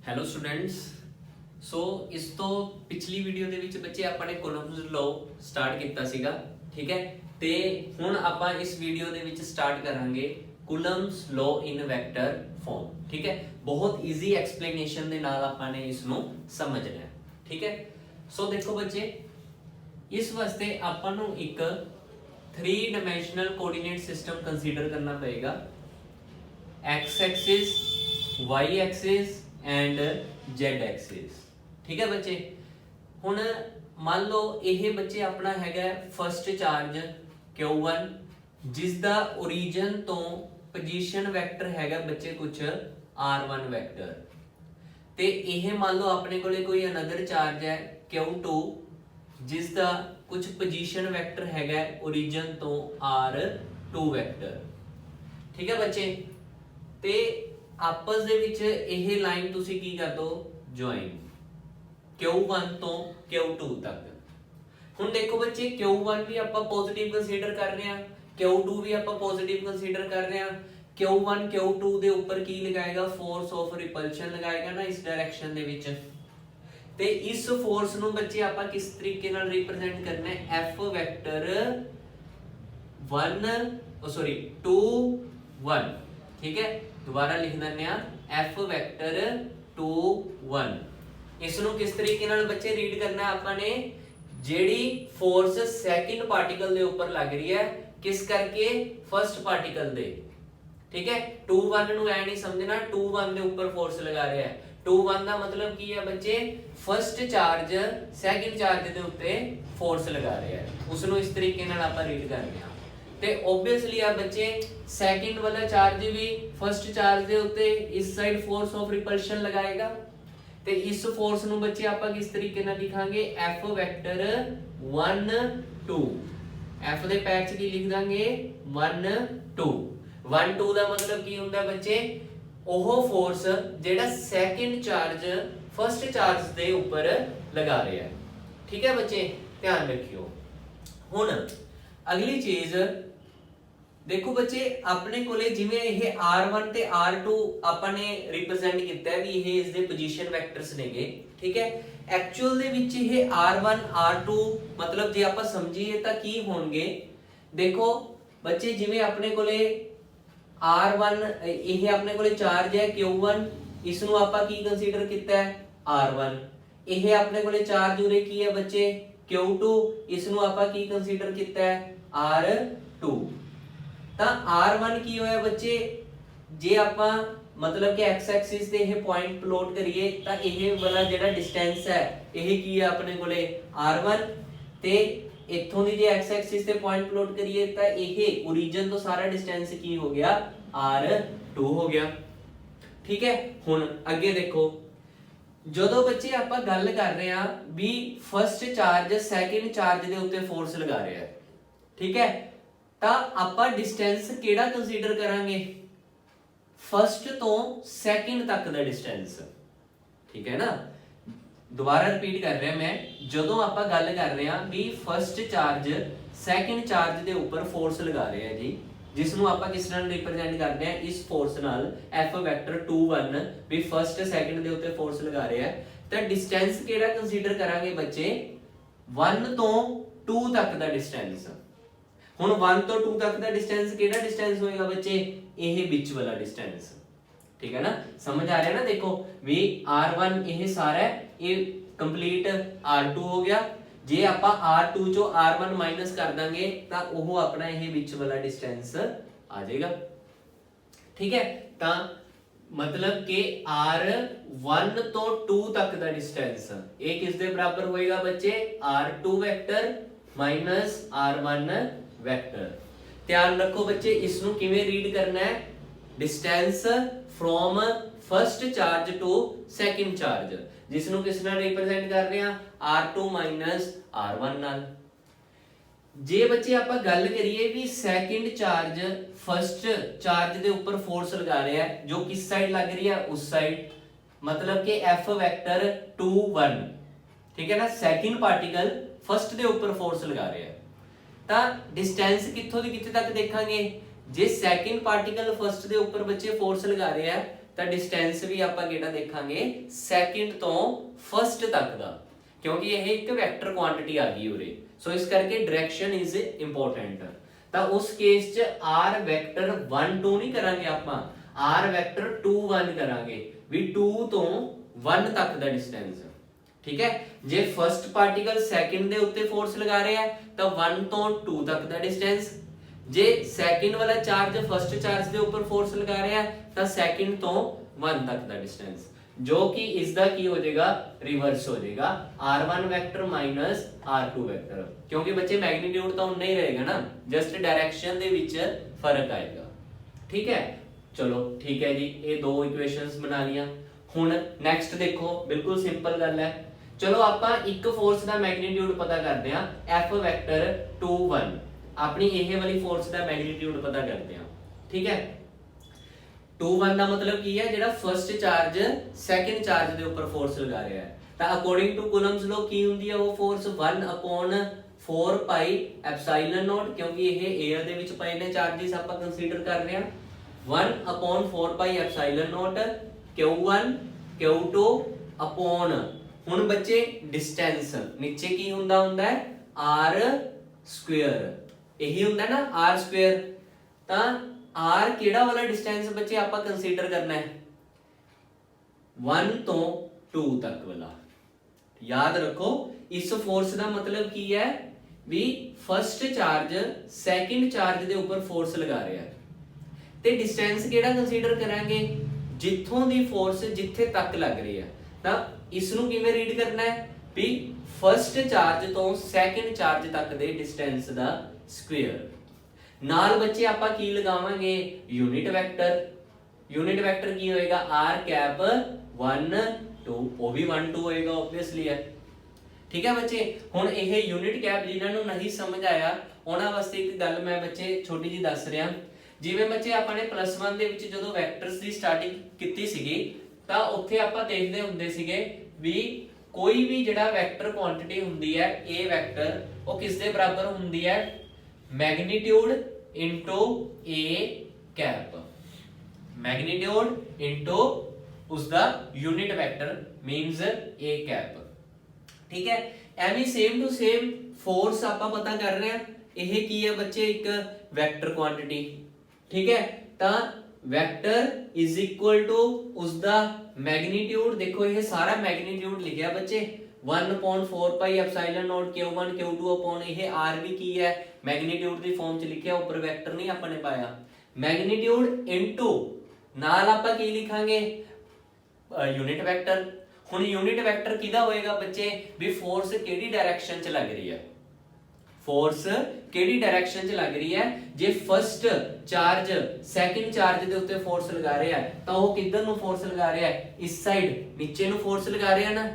Hello students. ਸੋ ਇਸ ਤੋਂ ਪਿਛਲੀ ਵੀਡੀਓ ਦੇ ਵਿੱਚ ਬੱਚੇ ਆਪਾਂ ਨੇ ਕੂਲੰਬਸ ਲਾਅ ਸਟਾਰਟ ਕੀਤਾ ਸੀਗਾ, ਠੀਕ ਹੈ। ਤੇ ਹੁਣ ਆਪਾਂ ਇਸ ਵੀਡੀਓ ਦੇ ਵਿੱਚ ਸਟਾਰਟ ਕਰਾਂਗੇ ਕੂਲੰਬਸ ਲਾਅ ਇਨ ਵੈਕਟਰ ਫਾਰਮ, ਠੀਕ ਹੈ। ਬਹੁਤ ਈਜ਼ੀ ਐਕਸਪਲੇਨੇਸ਼ਨ ਦੇ ਨਾਲ ਆਪਾਂ ਨੇ ਇਸ ਨੂੰ ਸਮਝਣਾ ਹੈ, ਠੀਕ ਹੈ। ਸੋ ਦੇਖੋ ਬੱਚੇ, ਇਸ ਵਾਸਤੇ ਆਪਾਂ ਨੂੰ ਇੱਕ 3 ਡਾਇਮੈਂਸ਼ਨਲ ਕੋਆਰਡੀਨੇਟ ਸਿਸਟਮ ਕੰਸੀਡਰ ਕਰਨਾ ਪਏਗਾ। x axis, y axis and z axis, ठीक है बच्चे। हुण मान लो यह बच्चे अपना हैगा फर्स्ट चार्ज Q1 जिसका ओरिजिन तो पोजीशन वैक्टर हैगा बच्चे कुछ R1 वैक्टर, ते यह मान लो अपने कोले कोई अनदर चार्ज है Q2 जिसका कुछ पोजीशन वैक्टर हैगा ओरिजिन तो R2 वैक्टर, ठीक है बच्चे। ते आपस दे विच यह लाइन तुसी की कर दो ज्वाइन Q1 तो Q2 तक। हुण देखो बच्चे, Q1 भी आपां पॉजिटिव कंसीडर कर रहे हैं, Q2 भी आपां पॉजिटिव कंसीडर कर रहे हैं। Q1 Q2 दे ऊपर की लगाएगा, फोर्स ऑफ रिपल्शन लगाएगा ना इस डायरेक्शन दे विच। ते इस फोर्स नूं बच्चे आपां किस तरीके नाल रिप्रेजेंट करना है, F वेक्टर 2 1, ठीक है। दोबारा लिख देने F वेक्टर 2 1। इस नूं किस तरीके नाल बच्चे रीड करना है आपने, जेड़ी फोर्स सेकंड पार्टिकल दे ऊपर लग रही है किस करके, फर्स्ट पार्टिकल दे, ठीक है। 2 1 नूं ऐ नहीं समझना 2 1 दे ऊपर फोर्स लगा रहा है। 2 1 दा मतलब की है बच्चे, फर्स्ट चार्ज सेकंड चार्ज दे उत्ते फोर्स लगा रहा है, उस नूं इस तरीके नाल आपां रीड करने हैं। ते ऑब्वियसली आ बच्चे सेकंड वाला चार्ज भी फर्स्ट चार्ज दे उत्ते इस साइड फोर्स ऑफ रिपल्शन लगाएगा। ते इस फोर्स नु बच्चे आपां किस तरीके नाल लिखांगे, F वेक्टर 1 2, F दे पैर च की लिख दांगे 1 2। 1 2 दा मतलब की हुंदा बच्चे, ओह फोर्स जेड़ा सेकंड चार्ज फर्स्ट चार्ज दे ऊपर लगा रहा है, ठीक है बच्चे, ध्यान रखियो। हुण अगली चीज देखो बच्चे, अपने कोले जिवें यह R1 ते R2 आपने रिप्रेजेंट किया है भी यह इसके पोजीशन वेक्टर्स नेगे, ठीक है। एक्चुअल दे विच यह R1 R2 मतलब जे आपां समझीए तां की होणगे। देखो बच्चे, जिवें अपने कोले R1 यह अपने कोले चार्ज है Q1, इस नूं आपां की कंसीडर किया है R1। यह अपने कोले चार्ज उरे की है बच्चे Q2, इस नूं आपां की कंसीडर किया है R2। ਤਾਂ R1 ਕੀ ਹੋਇਆ ਬੱਚੇ, ਜੇ ਆਪਾਂ मतलब कि x एक्सिस ਤੇ ਇਹ ਪੁਆਇੰਟ ਪਲੋਟ ਕਰੀਏ ਤਾਂ ਇਹ ਵਾਲਾ ਜਿਹੜਾ ਡਿਸਟੈਂਸ ਹੈ ਇਹ ਕੀ ਹੈ ਆਪਣੇ ਕੋਲੇ R1, ਤੇ ਇੱਥੋਂ ਦੀ ਜੇ x एक्सिस ਤੇ ਪੁਆਇੰਟ ਪਲੋਟ ਕਰੀਏ ਤਾਂ ਇਹ ओरिजिन ਤੋਂ ਸਾਰਾ ਡਿਸਟੈਂਸ ਕੀ ਹੋ ਗਿਆ, R2 ਹੋ ਗਿਆ, ਠੀਕ ਹੈ। ਹੁਣ ਅੱਗੇ ਦੇਖੋ, ਜਦੋਂ ਬੱਚੇ ਆਪਾਂ ਗੱਲ ਕਰ ਰਹੇ ਆ ਵੀ ਫਰਸਟ ਚਾਰਜ ਸੈਕਿੰਡ ਚਾਰਜ ਦੇ ਉੱਤੇ ਫੋਰਸ ਲਗਾ ਰਿਹਾ ਹੈ, ਠੀਕ ਹੈ, ਤਾਂ ਆਪਾਂ ਡਿਸਟੈਂਸ ਕਿਹੜਾ ਕੰਸੀਡਰ ਕਰਾਂਗੇ, फर्स्ट तो सैकेंड तक का डिस्टेंस, ठीक है ना। दोबारा रिपीट कर रहा मैं, जदों आपां गल कर रहे हैं भी फर्स्ट चार्ज सैकेंड चार्ज के ऊपर फोर्स लगा रहे हैं जी, जिसनों आपां किस नाल रिप्रेजेंट करते हैं, इस फोर्स नाल F वेक्टर 2 1 भी फर्स्ट सैकेंड के ऊपर फोर्स लगा रहे हैं, तो डिस्टेंस किहड़ा कंसीडर करांगे बच्चे, 1 तो 2 तक का डिस्टेंस। हुण 1 तो 2 तक का डिस्टेंस किहड़ा डिस्टेंस होएगा बच्चे, यह बीच वाला डिस्टेंस, ठीक है ना। समझ आ रहा है ना। देखो भी R1 यह सारा ये कंप्लीट R2 हो गया, जे आपां R2 चो R1 माइनस कर देंगे तो वो अपना यह बीच वाला डिस्टेंस आ जाएगा, ठीक है। तो मतलब कि R1 तो 2 तक का डिस्टेंस ये किस दे बराबर होएगा बच्चे, R2 vector minus R1 vector. ध्यान रखो बच्चे, इसनों किवें रीड करना है, distance from first charge to second charge, जिसनों किस नाल रिप्रेजेंट कर रहे हैं, R2 माइनस R1 नाल। जे बच्चे आपां गल करिए भी सेकंड चार्ज फर्स्ट चार्ज दे ऊपर फोर्स लगा रहा है, जो किस साइड लग रही है, उस साइड, मतलब कि F वेक्टर 2 1, ठीक है ना। सेकंड पार्टिकल फर्स्ट दे ऊपर फोर्स लगा रहा है, ਤਾਂ डिस्टेंस कित्थों दी कित्थे तक देखांगे, जे सैकेंड पार्टिकल फर्स्ट दे ऊपर बच्चे फोर्स लगा रहे हैं ਤਾਂ ਡਿਸਟੈਂਸ ਵੀ ਆਪਾਂ ਕਿਹੜਾ ਦੇਖਾਂਗੇ ਸੈਕਿੰਡ ਤੋਂ ਫਸਟ ਤੱਕ ਦਾ, ਕਿਉਂਕਿ ਇਹ ਇੱਕ ਵੈਕਟਰ ਕੁਆਂਟੀਟੀ ਆ ਗਈ ਉਰੇ, ਸੋ ਇਸ ਕਰਕੇ ਡਾਇਰੈਕਸ਼ਨ ਇਜ਼ ਇੰਪੋਰਟੈਂਟ। ਤਾਂ ਉਸ ਕੇਸ 'ਚ r ਵੈਕਟਰ 1 2 ਨਹੀਂ ਕਰਾਂਗੇ ਆਪਾਂ, r ਵੈਕਟਰ 2 1 ਕਰਾਂਗੇ, ਵੀ 2 ਤੋਂ 1 ਤੱਕ ਦਾ ਡਿਸਟੈਂਸ। ਠੀਕ ਹੈ, ਜੇ ਫਸਟ ਪਾਰਟੀਕਲ ਸੈਕਿੰਡ ਦੇ ਉੱਤੇ ਫੋਰਸ ਲਗਾ ਰਿਹਾ ਤਾਂ 1 ਤੋਂ 2 ਤੱਕ ਦਾ ਡਿਸਟੈਂਸ, ਜੇ ਸੈਕਿੰਡ ਵਾਲਾ ਚਾਰਜ ਫਸਟ ਚਾਰਜ ਦੇ ਉੱਪਰ ਫੋਰਸ ਲਗਾ ਰਿਹਾ ਤਾਂ ਸੈਕਿੰਡ ਤੋਂ 1 ਤੱਕ ਦਾ ਡਿਸਟੈਂਸ, ਜੋ ਕਿ ਇਸ ਦਾ ਕੀ ਹੋ ਜਾਏਗਾ ਰਿਵਰਸ ਹੋ ਜਾਏਗਾ, r1 vector minus r2 vector, ਕਿਉਂਕਿ ਬੱਚੇ ਮੈਗਨੀਟਿਊਡ ਤਾਂ ਉਨਾ ਹੀ ਰਹੇਗਾ ਨਾ, ਜਸਟ ਡਾਇਰੈਕਸ਼ਨ ਦੇ ਵਿੱਚ ਫਰਕ ਆਏਗਾ। ਠੀਕ ਹੈ, ਚਲੋ ਠੀਕ ਹੈ ਜੀ, ਇਹ ਦੋ ਇਕੁਏਸ਼ਨਸ ਬਣਾ ਲੀਆਂ। ਹੁਣ ਨੈਕਸਟ ਦੇਖੋ, ਬਿਲਕੁਲ ਸਿੰਪਲ ਗੱਲ ਹੈ। ਚਲੋ ਆਪਾਂ ਇੱਕ ਫੋਰਸ ਦਾ ਮੈਗਨੀਟਿਊਡ ਪਤਾ ਕਰਦੇ ਹਾਂ, f ਵੈਕਟਰ 2 1, ਆਪਣੀ ਇਹ ਵਾਲੀ ਫੋਰਸ ਦਾ ਮੈਗਨੀਟਿਊਡ ਪਤਾ ਕਰਦੇ ਹਾਂ। ਠੀਕ ਹੈ, 2 1 ਦਾ ਮਤਲਬ ਕੀ ਹੈ, ਜਿਹੜਾ ਫਰਸਟ ਚਾਰਜ ਸੈਕਿੰਡ ਚਾਰਜ ਦੇ ਉੱਪਰ ਫੋਰਸ ਲਗਾ ਰਿਹਾ ਹੈ, ਤਾਂ ਅਕੋਰਡਿੰਗ ਟੂ ਕੂਲਮਸ ਲੋ ਕੀ ਹੁੰਦੀ ਹੈ ਉਹ ਫੋਰਸ 1/4 ਪਾਈ ਐਪਸਾਈਲਨ ਨੋਟ, ਕਿਉਂਕਿ ਇਹ 에ਅਰ ਦੇ ਵਿੱਚ ਪਏ ਨੇ ਚਾਰजेस ਆਪਾਂ ਕੰਸੀਡਰ ਕਰ ਰਹੇ ਹਾਂ, 1/4 ਪਾਈ ਐਪਸਾਈਲਨ ਨੋਟ q1 q2 ਅਪੋਨ, ਹੁਣ ਬੱਚੇ ਡਿਸਟੈਂਸ ਨੀਚੇ ਕੀ ਹੁੰਦਾ ਹੈ r ਸਕੁਅਰ, ਇਹੀ ਹੁੰਦਾ ਨਾ r ਸਕੁਅਰ, ਤਾਂ r ਕਿਹੜਾ ਵਾਲਾ ਡਿਸਟੈਂਸ ਬੱਚੇ ਆਪਾਂ ਕੰਸੀਡਰ ਕਰਨਾ ਹੈ 1 ਤੋਂ 2 ਤੱਕ ਵਾਲਾ। ਯਾਦ ਰੱਖੋ ਇਸ ਫੋਰਸ ਦਾ ਮਤਲਬ ਕੀ ਹੈ, ਵੀ ਫਸਟ ਚਾਰਜ ਸੈਕਿੰਡ ਚਾਰਜ ਦੇ ਉੱਪਰ ਫੋਰਸ ਲਗਾ ਰਿਹਾ ਹੈ, ਤੇ ਡਿਸਟੈਂਸ ਕਿਹੜਾ ਕੰਸੀਡਰ ਕਰਾਂਗੇ, ਜਿੱਥੋਂ ਦੀ ਫੋਰਸ ਜਿੱਥੇ ਤੱਕ ਲੱਗ ਰਹੀ ਹੈ। ਤਾਂ ਇਸ ਨੂੰ ਕਿਵੇਂ ਰੀਡ ਕਰਨਾ ਹੈ, ਵੀ ਫਸਟ ਚਾਰਜ ਤੋਂ ਸੈਕਿੰਡ ਚਾਰਜ ਤੱਕ ਦੇ ਡਿਸਟੈਂਸ ਦਾ ਸਕੁਅਰ। ਨਾਲ ਬੱਚੇ ਆਪਾਂ ਕੀ ਲਗਾਵਾਂਗੇ ਯੂਨਿਟ ਵੈਕਟਰ, ਯੂਨਿਟ ਵੈਕਟਰ ਕੀ ਹੋਏਗਾ r ਕੈਪ 1 2, ਉਹ ਵੀ 1 2 ਹੋਏਗਾ ਆਬਵੀਅਸਲੀ ਹੈ। ਠੀਕ ਹੈ ਬੱਚੇ, ਹੁਣ ਇਹ ਯੂਨਿਟ ਕੈਪ ਜਿਨ੍ਹਾਂ ਨੂੰ ਨਹੀਂ ਸਮਝ ਆਇਆ ਉਹਨਾਂ ਵਾਸਤੇ ਇੱਕ ਗੱਲ ਮੈਂ ਬੱਚੇ ਛੋਟੀ ਜੀ ਦੱਸ ਰਿਹਾ, ਜਿਵੇਂ ਬੱਚੇ ਆਪਾਂ ਨੇ +1 ਦੇ ਵਿੱਚ ਜਦੋਂ ਵੈਕਟਰਸ ਦੀ ਸਟਾਰਟਿੰਗ ਕੀਤੀ ਸੀਗੀ, ਤਾਂ ਉੱਥੇ ਆਪਾਂ ਦੇਖਦੇ ਹੁੰਦੇ ਸੀਗੇ ਵੀ ਕੋਈ ਵੀ ਜਿਹੜਾ ਵੈਕਟਰ ਕੁਆਂਟੀਟੀ ਹੁੰਦੀ ਹੈ a ਵੈਕਟਰ, ਉਹ ਕਿਸ ਦੇ ਬਰਾਬਰ ਹੁੰਦੀ ਹੈ magnitude into a cap, magnitude into ਉਸ ਦਾ unit vector means a cap. ਠੀਕ ਹੈ, ਐਵੇਂ ਸੇਮ ਟੂ ਸੇਮ ਫੋਰਸ ਆਪਾਂ ਪਤਾ ਕਰ ਰਹੇ ਹਾਂ, ਇਹ ਕੀ ਹੈ ਬੱਚੇ ਇੱਕ ਵੈਕਟਰ ਕੁਆਂਟੀਟੀ। ਠੀਕ ਹੈ, ਤਾਂ ਵੈਕਟਰ ਇਜ਼ ਇਕੁਅਲ ਟੂ ਉਸ ਦਾ ਮੈਗਨੀਟਿਊਡ, ਦੇਖੋ ਇਹ ਸਾਰਾ ਮੈਗਨੀਟਿਊਡ ਲਿਖਿਆ ਬੱਚੇ 1/4 ਪਾਈ ਐਪਸਾਈਲਨ ਨੋਟ q1 q2 ਅਪੋਨ, ਇਹ r ਵੀ ਕੀ ਹੈ ਮੈਗਨੀਟਿਊਡ ਦੀ ਫਾਰਮ ਚ ਲਿਖਿਆ, ਉੱਪਰ ਵੈਕਟਰ ਨਹੀਂ ਆਪਾਂ ਨੇ ਪਾਇਆ, ਮੈਗਨੀਟਿਊਡ ਇਨਟੂ ਨਾਲ ਆਪਾਂ ਕੀ ਲਿਖਾਂਗੇ ਯੂਨਿਟ ਵੈਕਟਰ। ਹੁਣ ਯੂਨਿਟ ਵੈਕਟਰ ਕਿਹਦਾ ਹੋਏਗਾ ਬੱਚੇ, ਵੀ ਫੋਰਸ ਕਿਹੜੀ ਡਾਇਰੈਕਸ਼ਨ ਚ ਲੱਗ ਰਹੀ ਹੈ, ਫੋਰਸ ਕਿਹੜੀ ਡਾਇਰੈਕਸ਼ਨ ਚ ਲੱਗ ਰਹੀ ਹੈ, ਜੇ ਫਸਟ ਚਾਰਜ ਸੈਕਿੰਡ ਚਾਰਜ ਦੇ ਉੱਤੇ ਫੋਰਸ ਲਗਾ ਰਿਹਾ ਹੈ ਤਾਂ ਉਹ ਕਿੱਧਰ ਨੂੰ ਫੋਰਸ ਲਗਾ ਰਿਹਾ ਹੈ, ਇਸ ਸਾਈਡ ਨੀਚੇ ਨੂੰ ਫੋਰਸ ਲਗਾ ਰਿਹਾ ਨਾ,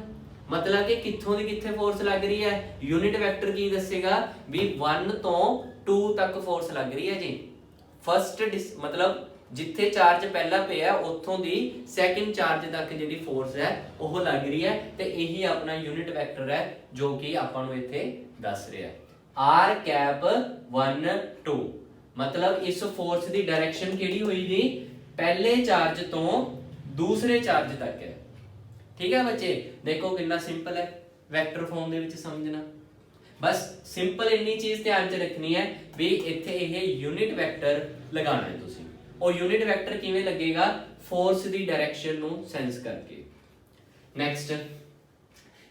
ਮਤਲਬ ਕਿ ਕਿੱਥੋਂ ਦੀ ਕਿੱਥੇ ਫੋਰਸ ਲੱਗ ਰਹੀ ਹੈ, ਯੂਨਿਟ ਵੈਕਟਰ ਕੀ ਦੱਸੇਗਾ ਵੀ 1 ਤੋਂ 2 ਤੱਕ ਫੋਰਸ ਲੱਗ ਰਹੀ ਹੈ ਜੀ, ਫਸਟ ਮਤਲਬ ਜਿੱਥੇ ਚਾਰਜ ਪਹਿਲਾ ਪਿਆ ਉੱਥੋਂ ਦੀ ਸੈਕਿੰਡ ਚਾਰਜ ਤੱਕ ਜਿਹੜੀ ਫੋਰਸ ਹੈ ਉਹ ਲੱਗ ਰਹੀ ਹੈ, ਤੇ ਇਹੀ ਆਪਣਾ ਯੂਨਿਟ ਵੈਕਟਰ ਹੈ ਜੋ ਕਿ ਆਪਾਂ ਨੂੰ ਇੱਥੇ ਦੱਸ ਰਿਹਾ ਹੈ r ਕੈਪ 1 2, ਮਤਲਬ ਇਸ ਫੋਰਸ ਦੀ ਡਾਇਰੈਕਸ਼ਨ ਕਿਹੜੀ ਹੋਈ ਜੀ ਪਹਿਲੇ ਚਾਰਜ ਤੋਂ ਦੂਸਰੇ ਚਾਰਜ ਤੱਕ ਹੈ। ਠੀਕ ਹੈ ਬੱਚੇ, ਦੇਖੋ ਕਿੰਨਾ ਸਿੰਪਲ ਹੈ ਵੈਕਟਰ ਫਾਰਮ ਦੇ ਵਿੱਚ ਸਮਝਣਾ, ਬਸ ਸਿੰਪਲ ਇੰਨੀ ਚੀਜ਼ ਧਿਆਨ 'ਚ ਰੱਖਣੀ ਹੈ ਵੀ ਇੱਥੇ ਇਹ ਯੂਨਿਟ ਵੈਕਟਰ ਲਗਾਉਣਾ ਹੈ ਤੁਸੀਂ। ਉਹ ਯੂਨਿਟ ਵੈਕਟਰ ਕਿਵੇਂ ਲੱਗੇਗਾ, ਫੋਰਸ ਦੀ ਡਾਇਰੈਕਸ਼ਨ ਨੂੰ ਸੈਂਸ ਕਰਕੇ। ਨੈਕਸਟ,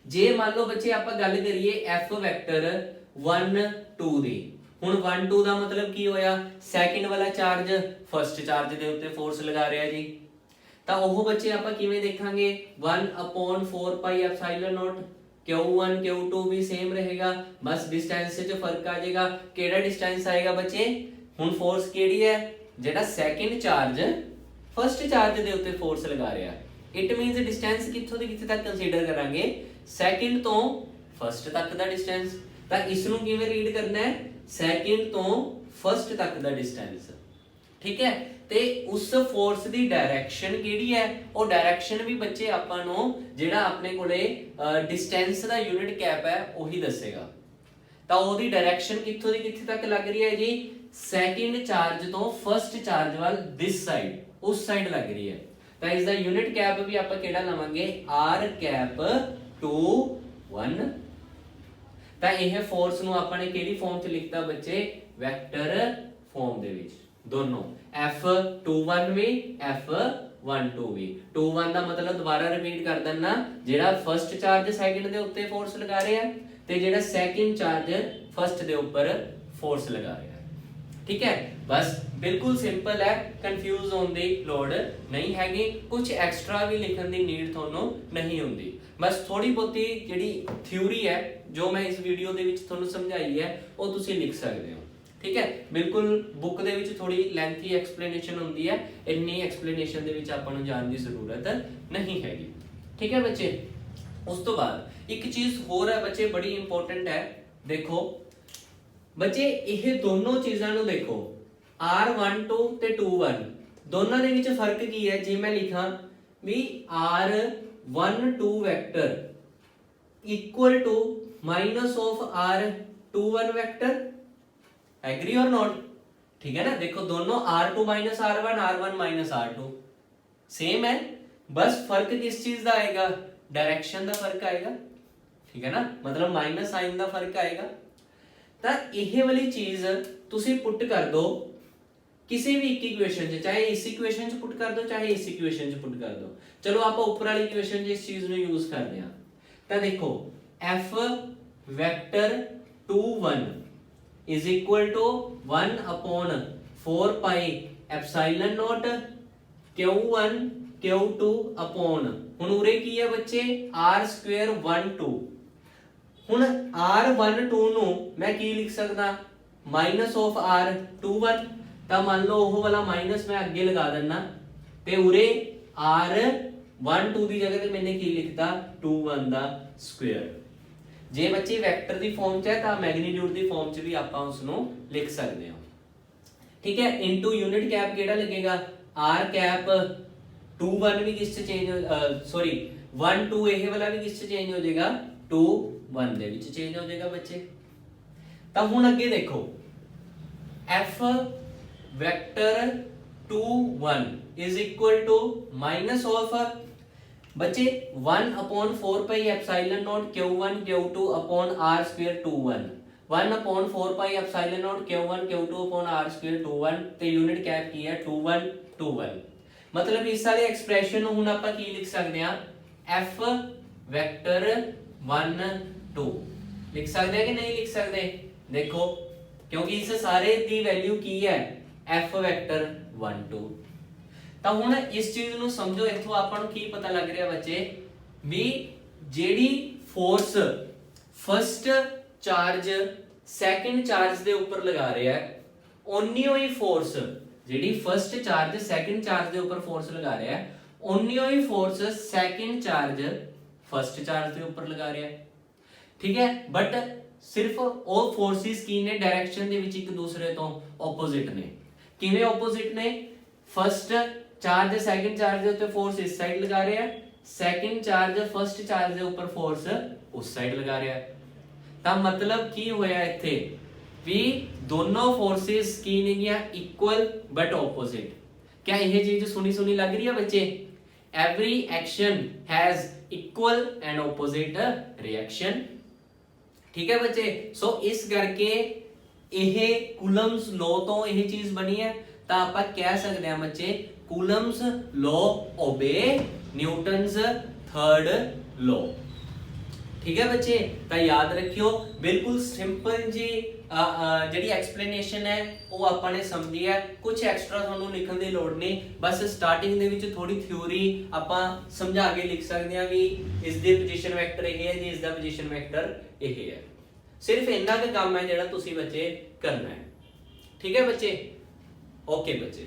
ਜੇ ਮੰਨ ਲਓ ਬੱਚੇ ਆਪਾਂ ਗੱਲ ਕਰੀਏ f ਵੈਕਟਰ 1 2 ਦੀ, ਹੁਣ 1 2 ਦਾ ਮਤਲਬ ਕੀ ਹੋਇਆ, ਸੈਕਿੰਡ ਵਾਲਾ ਚਾਰਜ ਫਸਟ ਚਾਰਜ ਦੇ ਉੱਤੇ ਫੋਰਸ ਲਗਾ ਰਿਹਾ ਜੀ, ਤਾਂ ਉਹ ਬੱਚੇ ਆਪਾਂ ਕਿਵੇਂ ਦੇਖਾਂਗੇ 1/4 ਪਾਈ ਐਪਸਾਈਲਨ ਨੋਟ, q1 q2 ਵੀ ਸੇਮ ਰਹੇਗਾ, ਬਸ ਡਿਸਟੈਂਸ 'ਚ ਫਰਕ ਆ ਜਾਏਗਾ। ਕਿਹੜਾ ਡਿਸਟੈਂਸ ਆਏਗਾ ਬੱਚੇ, ਹੁਣ ਫੋਰਸ ਕਿਹੜੀ ਹੈ, ਜਿਹੜਾ ਸੈਕਿੰਡ ਚਾਰਜ ਫਸਟ ਚਾਰਜ ਦੇ ਉੱਤੇ ਫੋਰਸ ਲਗਾ ਰਿਹਾ, ਇਟ ਮੀਨਸ ਡਿਸਟੈਂਸ ਕਿੱਥੋਂ ਦੀ ਕਿੱਥੇ ਤੱਕ ਕੰਸੀਡਰ ਕਰਾਂਗੇ, ਸੈਕਿੰਡ ਤੋਂ ਫਸਟ ਤੱਕ ਦਾ ਡਿਸਟੈਂਸ। ਤਾਂ ਇਸ ਨੂੰ ਕਿਵੇਂ ਰੀਡ ਕਰਨਾ ਹੈ, ਸੈਕਿੰਡ ਤੋਂ ਫਸਟ ਤੱਕ ਦਾ ਡਿਸਟੈਂਸ। ਠੀਕ ਹੈ, ਤੇ ਉਸ ਫੋਰਸ ਦੀ ਡਾਇਰੈਕਸ਼ਨ ਕਿਹੜੀ ਹੈ, ਉਹ ਡਾਇਰੈਕਸ਼ਨ ਵੀ ਬੱਚੇ ਆਪਾਂ ਨੂੰ ਜਿਹੜਾ ਆਪਣੇ ਕੋਲੇ ਡਿਸਟੈਂਸ ਦਾ ਯੂਨਿਟ ਕੈਪ ਹੈ ਉਹੀ ਦੱਸੇਗਾ। ਤਾਂ ਉਹਦੀ ਡਾਇਰੈਕਸ਼ਨ ਕਿੱਥੋਂ ਦੀ ਕਿੱਥੇ ਤੱਕ ਲੱਗ ਰਹੀ ਹੈ ਜੀ, ਸੈਕਿੰਡ ਚਾਰਜ ਤੋਂ ਫਸਟ ਚਾਰਜ ਵੱਲ ਦਿਸ ਸਾਈਡ, ਉਸ ਸਾਈਡ ਲੱਗ ਰਹੀ ਹੈ। ਤਾਂ ਇਸ ਦਾ ਯੂਨਿਟ ਕੈਪ ਵੀ ਆਪਾਂ ਕਿਹੜਾ ਲਵਾਂਗੇ r ਕੈਪ 2 1। ਤਾਂ ਇਹ ਫੋਰਸ ਨੂੰ ਆਪਾਂ ਨੇ ਕਿਹੜੀ ਫਾਰਮ 'ਚ ਲਿਖਤਾ ਬੱਚੇ ਵੈਕਟਰ ਫਾਰਮ ਦੇ ਵਿੱਚ ਦੋਨੋਂ F21 ਵੀ F12 ਵੀ। 21 ਦਾ ਮਤਲਬ ਦੁਬਾਰਾ ਰਿਪੀਟ ਕਰ ਦਿੰਨਾ ਜਿਹੜਾ ਫਰਸਟ ਚਾਰਜ ਸੈਕਿੰਡ ਦੇ ਉੱਤੇ ਫੋਰਸ ਲਗਾ ਰਿਹਾ ਤੇ ਜਿਹੜਾ ਸੈਕਿੰਡ ਚਾਰਜ ਫਰਸਟ ਦੇ ਉੱਪਰ ਫੋਰਸ ਲਗਾ ਰਿਹਾ। ठीक है, बस बिल्कुल सिंपल है, कंफ्यूज होने की लोड़ नहीं हैगी। कुछ एक्स्ट्रा भी लिखने की नीड थोनों नहीं होंदी, बस थोड़ी बहुती जिहड़ी थ्योरी है जो मैं इस वीडियो दे विच थोनों समझाई है वो तुसीं लिख सकते हो। ठीक है, बिल्कुल बुक दे विच थोड़ी लेंथी एक्सप्लेनेशन होंदी है, इन्नी एक्सप्लेनेशन दे विच आपां नूं जाण दी जरूरत नहीं हैगी। ठीक है बच्चे, उस तो बाद एक चीज़ होर है बच्चे बड़ी इंपॉर्टेंट है। देखो बच्चे ये दोनों चीज़ां नूं देखो R12 ते 21 दोनों दे विच फर्क की है। जे मैं लिखा भी R12 vector equal to minus of R21 vector, agree और नॉट? ठीक है ना, देखो दोनों R2 minus R1 R1 minus R2 same है, बस फर्क किस चीज का आएगा? डायरेक्शन का फर्क आएगा। ठीक है ना, मतलब माइनस साइन का फर्क आएगा। ਤਾਂ ਇਹ ਵਾਲੀ ਚੀਜ਼ ਤੁਸੀਂ ਪੁੱਟ ਕਰ ਦੋ ਕਿਸੇ ਵੀ ਇੱਕ ਇਕੁਏਸ਼ਨ 'ਚ, ਚਾਹੇ ਇਸ ਇਕੁਏਸ਼ਨ 'ਚ ਪੁੱਟ ਕਰ ਦੋ ਚਾਹੇ ਇਸ ਇਕੁਏਸ਼ਨ 'ਚ ਪੁੱਟ ਕਰ ਦੋ। ਚਲੋ ਆਪਾਂ ਉੱਪਰ ਵਾਲੀ ਇਕੁਏਸ਼ਨ 'ਚ ਇਸ ਚੀਜ਼ ਨੂੰ ਯੂਜ਼ ਕਰਦੇ ਹਾਂ। ਤਾਂ ਦੇਖੋ f vector 21 is equal to 1 upon 4 pi epsilon naught q1 q2 upon, ਹੁਣ ਉਰੇ ਕੀ ਹੈ ਬੱਚੇ r square 1 2। ਹੁਣ R12 ਨੂੰ मैं की लिख सकदा माइनस ऑफ R21, ਤਾਂ ਮੰਨ ਲਓ ਉਹ ਵਾਲਾ ਮਾਈਨਸ ਮੈਂ ਅੱਗੇ ਲਗਾ ਦਿੰਨਾ ਤੇ ਉਰੇ R12 ਦੀ ਜਗ੍ਹਾ ਤੇ ਮੈंने ਕੀ ਲਿਖਤਾ 21 ਦਾ ਸਕੁਅਰ। ਜੇ ਬੱਚੇ ਵੈਕਟਰ ਦੀ ਫਾਰਮ 'ਚ ਹੈ ਤਾਂ ਮੈਗਨੀਟਿਊਡ ਦੀ ਫਾਰਮ 'ਚ ਵੀ ਆਪਾਂ ਉਸ ਨੂੰ ਲਿਖ ਸਕਦੇ ਹਾਂ। ਠੀਕ ਹੈ, ਇਨਟੂ ਯੂਨਿਟ ਕੈਪ ਕਿਹੜਾ ਲੱਗੇਗਾ R ਕੈਪ 21 ਵੀ ਕਿਸ 'ਚ ਚੇਂਜ ਸੌਰੀ 1 2 ਇਹ ਵਾਲਾ ਵੀ ਕਿਸ 'ਚ ਚੇਂਜ ਹੋ ਜਾਏਗਾ 2 1 ਦੇ ਵਿੱਚ ਚੇਂਜ ਹੋ ਜਾਏਗਾ ਬੱਚੇ। ਤਾਂ ਹੁਣ ਅੱਗੇ ਦੇਖੋ f vector 21 is equal to minus of ਬੱਚੇ 1 upon 4 pi epsilon naught q1 q2 upon r square 21 1 upon 4 pi epsilon naught q1 q2 upon r square 21 ਤੇ ਯੂਨਿਟ ਕੈਪ ਕੀ ਹੈ 21 21। ਮਤਲਬ ਇਸ ਵਾਲੇ ਐਕਸਪ੍ਰੈਸ਼ਨ ਨੂੰ ਹੁਣ ਆਪਾਂ ਕੀ ਲਿਖ ਸਕਦੇ ਹਾਂ f ਵੈਕਟਰ 1 2 लिख सकते हैं कि नहीं लिख सकते? देखो क्योंकि इस सारे दी वैल्यू की है f वेक्टर 1 2। ਤਾਂ ਹੁਣ ਇਸ ਚੀਜ਼ ਨੂੰ ਸਮਝੋ, ਇੱਥੋਂ ਆਪਾਂ ਨੂੰ ਕੀ ਪਤਾ ਲੱਗ ਰਿਹਾ ਬੱਚੇ ਵੀ ਜਿਹੜੀ force first charge second charge ਦੇ ਉੱਪਰ ਲਗਾ ਰਿਹਾ ਹੈ ਓਨੀ ਹੀ ਫੋਰਸ ਜਿਹੜੀ ਫਰਸਟ ਚਾਰਜ ਸੈਕਿੰਡ ਚਾਰਜ ਦੇ ਉੱਪਰ ਫੋਰਸ ਲਗਾ ਰਿਹਾ ਹੈ ਓਨੀ ਹੀ force second charge first charge ਦੇ ਉੱਪਰ ਲਗਾ ਰਿਹਾ ਹੈ। ठीक है, बट सिर्फ ਉਹ ਫੋਰਸਿਸ ਕੀ ਨੇ ਡਾਇਰੈਕਸ਼ਨ ਦੇ ਵਿੱਚ ਇੱਕ ਦੂਸਰੇ ਤੋਂ ਆਪੋਜ਼ਿਟ ਨੇ। ਕਿਵੇਂ ਆਪੋਜ਼ਿਟ ਨੇ? ਫਰਸਟ ਚਾਰਜ ਸੈਕਿੰਡ ਚਾਰਜ ਦੇ ਉੱਤੇ ਫੋਰਸ ਇਸ ਸਾਈਡ ਲਗਾ ਰਿਹਾ ਹੈ, ਸੈਕਿੰਡ ਚਾਰਜ ਫਰਸਟ ਚਾਰਜ ਦੇ ਉੱਪਰ ਫੋਰਸ ਉਸ ਸਾਈਡ ਲਗਾ ਰਿਹਾ ਹੈ। ਤਾਂ ਮਤਲਬ ਕੀ ਹੋਇਆ ਇੱਥੇ ਵੀ ਦੋਨੋਂ ਫੋਰਸਿਸ ਕੀ ਨੇ ਗਿਆ ਇਕੁਅਲ ਬਟ ਆਪੋਜ਼ਿਟ। क्या ਇਹ ਚੀਜ਼ ਸੁਣੀ ਲੱਗ ਰਹੀ ਹੈ ਬੱਚੇ? every action has equal and opposite reaction। ठीक है बच्चे, सो इस करके ਇਹ ਕੂਲਮਸ ਲੋ ਤੋਂ ਇਹ ਚੀਜ਼ ਬਣੀ ਹੈ। ਤਾਂ ਆਪਾਂ ਕਹਿ ਸਕਦੇ ਹਾਂ ਬੱਚੇ ਕੂਲਮਸ ਲੋ ਓਬੇ ਨਿਊਟਨਸ ਥਰਡ ਲੋ। ठीक है बच्चे, ਤਾਂ याद रखियो बिल्कुल सिंपल जी ਜਿਹੜੀ ਐਕਸਪਲੇਨੇਸ਼ਨ ਹੈ ਉਹ ਆਪਾਂ ਨੇ ਸਮਝੀ ਹੈ। ਕੁਝ ਐਕਸਟਰਾ ਤੁਹਾਨੂੰ ਲਿਖਣ ਦੀ ਲੋੜ ਨਹੀਂ, ਬਸ ਸਟਾਰਟਿੰਗ ਦੇ ਵਿੱਚ ਥੋੜੀ ਥਿਉਰੀ ਆਪਾਂ ਸਮਝਾ ਕੇ ਲਿਖ ਸਕਦੇ ਹਾਂ ਵੀ ਇਸ ਦੀ ਪੋਜੀਸ਼ਨ ਵੈਕਟਰ ਇਹ ਹੈ ਜੀ, ਇਸ ਦਾ ਪੋਜੀਸ਼ਨ ਵੈਕਟਰ ਇਹ ਹੈ। सिर्फ इन्ना का काम है ਜਿਹੜਾ ਤੁਸੀਂ ਬੱਚੇ करना है। ठीक है बच्चे, ओके बच्चे।